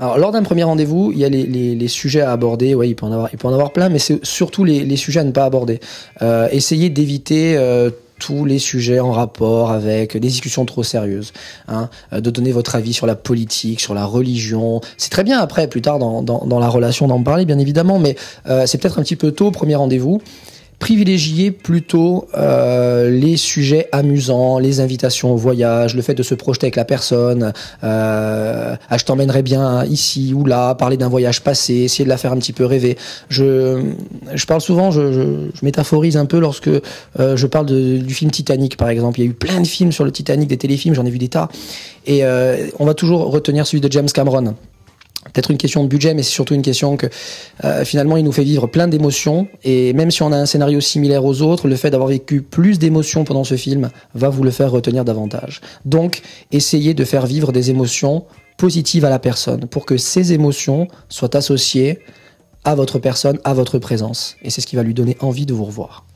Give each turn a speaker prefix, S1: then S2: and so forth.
S1: Alors, lors d'un premier rendez-vous, il y a les sujets à aborder. Ouais, il peut en avoir plein, mais c'est surtout les sujets à ne pas aborder. Essayez d'éviter tous les sujets en rapport avec des discussions trop sérieuses, hein, de donner votre avis sur la politique, sur la religion. C'est très bien après, plus tard dans la relation d'en parler, bien évidemment, mais c'est peut-être un petit peu tôt, premier rendez-vous. Privilégier plutôt les sujets amusants, les invitations au voyage, le fait de se projeter avec la personne, je t'emmènerai bien ici ou là, parler d'un voyage passé, essayer de la faire un petit peu rêver. Je parle souvent, je métaphorise un peu lorsque je parle du film Titanic par exemple. Il y a eu plein de films sur le Titanic, des téléfilms, j'en ai vu des tas, et on va toujours retenir celui de James Cameron. Peut-être une question de budget, mais c'est surtout une question que finalement il nous fait vivre plein d'émotions, et même si on a un scénario similaire aux autres, le fait d'avoir vécu plus d'émotions pendant ce film va vous le faire retenir davantage. Donc essayez de faire vivre des émotions positives à la personne pour que ces émotions soient associées à votre personne, à votre présence, et c'est ce qui va lui donner envie de vous revoir.